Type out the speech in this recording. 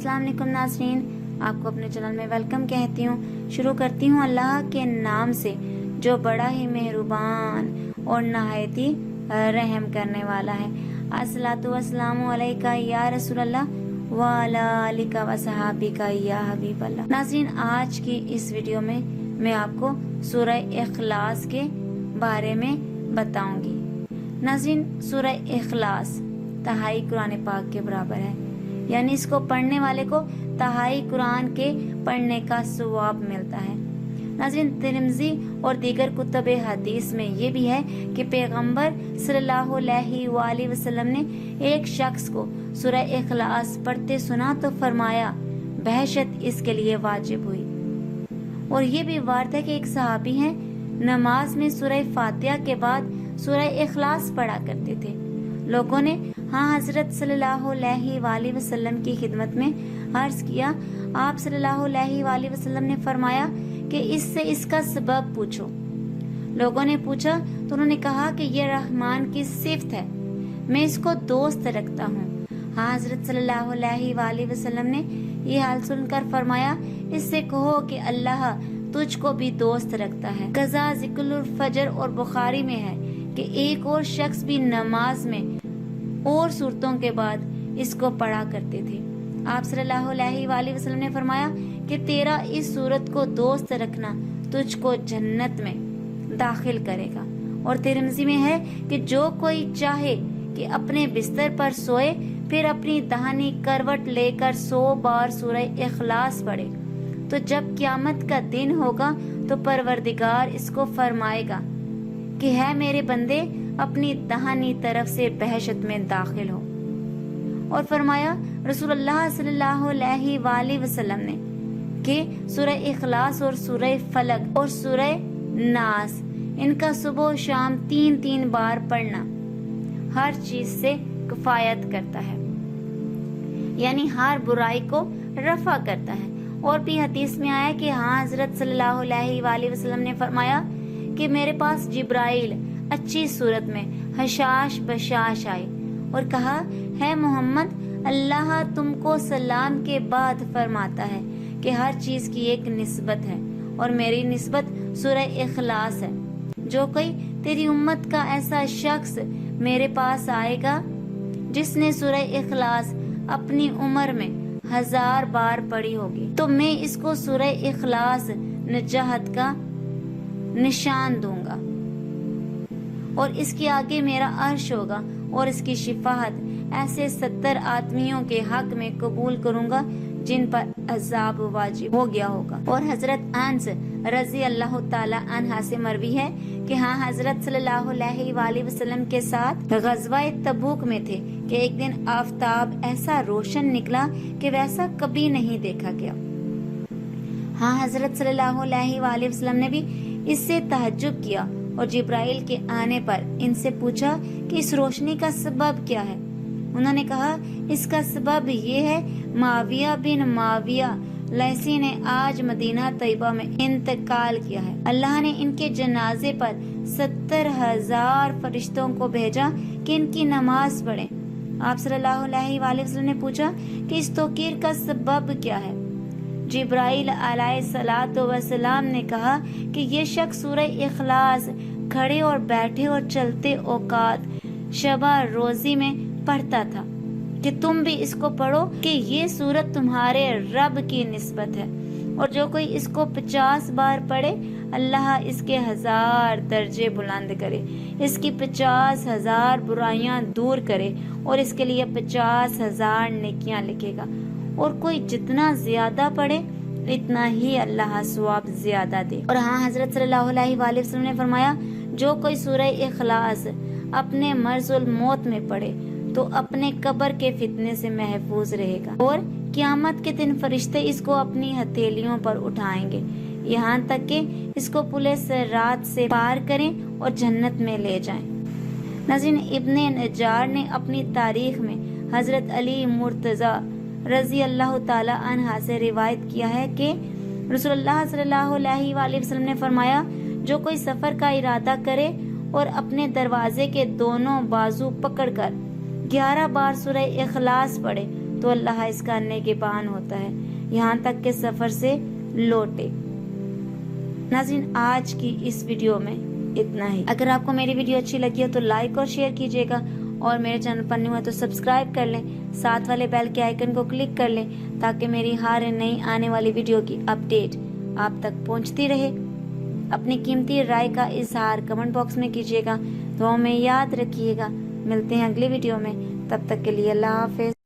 अस्सलाम वालेकुम नाज़रीन, आपको अपने चैनल में वेलकम कहती हूँ। शुरू करती हूँ अल्लाह के नाम से जो बड़ा ही मेहरबान और नहायत ही रहम करने वाला है। अस्सलातु वस्सलामु अलैका या रसूल अल्लाह व अला आलिका व सहाबिका या हबीब अल्लाह। नाज़रीन, आज की इस वीडियो में मैं आपको सूरह इखलास के बारे में बताऊंगी। नाज़रीन, सूरह इखलास तहाई कुरान पाक के बराबर है, यानी इसको पढ़ने वाले को तहाई कुरान के पढ़ने का सवाब मिलता है। नाज़रीन, तिरमिज़ी और दीगर कुतुब हदीस में ये भी है कि पैगंबर सल्लल्लाहु अलैहि वसल्लम ने एक शख्स को सूरह इखलास पढ़ते सुना तो फरमाया बहशत इसके लिए वाजिब हुई। और ये भी वारद है कि एक सहाबी हैं नमाज में सूरह फातिहा के बाद सूरह इखलास पढ़ा करते थे। लोगों ने हजरत सल्लल्लाहु अलैहि वसल्लम की खिदमत में अर्ज किया। आप सल्लल्लाहु अलैहि वसल्लम ने फरमाया कि इससे इसका सबब पूछो। लोगों ने पूछा तो उन्होंने कहा कि यह रहमान की सिफत है, मैं इसको दोस्त रखता हूँ। हजरत सल्लल्लाहु अलैहि वसल्लम ने यह हाल सुनकर फरमाया इससे कहो कि अल्लाह तुझको भी दोस्त रखता है। कज़ा ज़िक्रुल फजर और बुखारी में है कि एक और शख्स भी नमाज में और सूरतों के बाद इसको पढ़ा करते थे। आप सल्लल्लाहु अलैहि वसल्लम ने फरमाया कि तेरा इस सूरत को दोस्त रखना तुझको जन्नत में दाखिल करेगा। और तिरमिज़ी में है कि जो कोई चाहे कि अपने बिस्तर पर सोए फिर अपनी दाहिनी करवट लेकर 100 बार सूरह इखलास पढ़े तो जब क़यामत का दिन होगा तो परवरदिगार इसको फरमाएगा कि है मेरे बंदे अपनी दाहिनी तरफ से बहशत में दाखिल हो। और फरमाया रसूलुल्लाह सल्लल्लाहु अलैहि वसल्लम ने कि सूरह इखलास और सूरह फलक और सूरह नास इनका सुबह शाम 3-3 बार पढ़ना हर चीज से किफायत करता है, यानी हर बुराई को रफा करता है। और भी हदीस में आया कि हजरत सल्लल्लाहु अलैहि वसल्लम ने फरमाया कि मेरे पास जिब्राइल अच्छी सूरत में हशाश बशाश आए और कहा है मोहम्मद, अल्लाह तुमको सलाम के बाद फरमाता है कि हर चीज की एक निस्बत है और मेरी निस्बत सूरह इखलास है। जो कोई तेरी उम्मत का ऐसा शख्स मेरे पास आएगा जिसने सूरह इखलास अपनी उम्र में 1000 बार पढ़ी होगी तो मैं इसको सूरह इखलास निजात का निशान दूंगा और इसके आगे मेरा अर्श होगा और इसकी शिफाअत ऐसे 70 आदमियों के हक में कबूल करूंगा जिन पर अजाब वाजिब हो गया होगा। और हजरत अनस रजी अल्लाह ताला अन्हा से मरवी है कि हजरत सल्लल्लाहु अलैहि वसल्लम के साथ गज़वा तबूक में थे कि एक दिन आफताब ऐसा रोशन निकला कि वैसा कभी नहीं देखा गया। हजरत सल्लल्लाहु अलैहि वसल्लम ने भी इससे तहज्जुब किया और जिब्राइल के आने पर इनसे पूछा कि इस रोशनी का सबब क्या है। उन्होंने कहा इसका सबब ये है माविया बिन माविया लैसी ने आज मदीना तैयबा में इंतकाल किया है। अल्लाह ने इनके जनाजे पर 70,000 फरिश्तों को भेजा कि इनकी नमाज पढ़े। आप सल्लल्लाहु अलैहि वसल्लम ने पूछा कि इस तौकीर का सबब क्या है। जिब्राइल अलैहिस्सलातु वस्सलाम ने कहा कि ये शख्स सूरह इखलास खड़े और बैठे और चलते औकात शबा रोजी में पढ़ता था कि तुम भी इसको पढ़ो कि ये सूरत तुम्हारे रब की निस्बत है। और जो कोई इसको 50 बार पढ़े अल्लाह इसके 1000 दर्जे बुलंद करे, इसकी 50,000 बुराइयां दूर करे और इसके लिए 50,000 नेकियां लिखेगा। और कोई जितना ज्यादा पढ़े इतना ही अल्लाह सवाब ज्यादा दे। और हजरत सल्लल्लाहु अलैहि वसल्लम ने फरमाया जो कोई सूरह इखलास अपने मर्जुल मौत में पढ़े तो अपने कब्र के फितने से महफूज रहेगा और क़यामत के दिन फरिश्ते इसको अपनी हथेलियों पर उठाएंगे यहाँ तक कि इसको पुलिस रात से पार करें और जन्नत में ले जाएं। नाज़रीन, इब्ने नजार ने अपनी तारीख में हजरत अली मुर्तजा रजी अल्लाह ताला अन्हा से रिवायत किया है कि रसूलुल्लाह सल्लल्लाहु अलैहि वसल्लम ने फरमाया जो कोई सफर का इरादा करे और अपने दरवाजे के दोनों बाजू पकड़कर 11 बार सूरह इखलास पढ़े تو اللہ اس کا نگہبان ہوتا ہے یہاں تک کہ سفر سے لوٹے۔ ناظرین آج کی اس ویڈیو میں اتنا ہی۔ اگر آپ کو میری ویڈیو اچھی لگی ہو تو لائک اور شیئر کیجیے گا، اور میرے چینل پر نہیں ہوا تو سبسکرائب کر لیں، ساتھ والے بیل کے آئیکن کو کلک کر لیں تاکہ میری ہر نئی آنے والی ویڈیو کی اپڈیٹ آپ تک پہنچتی رہے۔ اپنی قیمتی رائے کا اظہار کمنٹ باکس میں کیجیے گا، دعاؤں میں یاد رکھیے گا۔ ملتے ہیں اگلی ویڈیو میں، تب تک کے لیے اللہ حافظ۔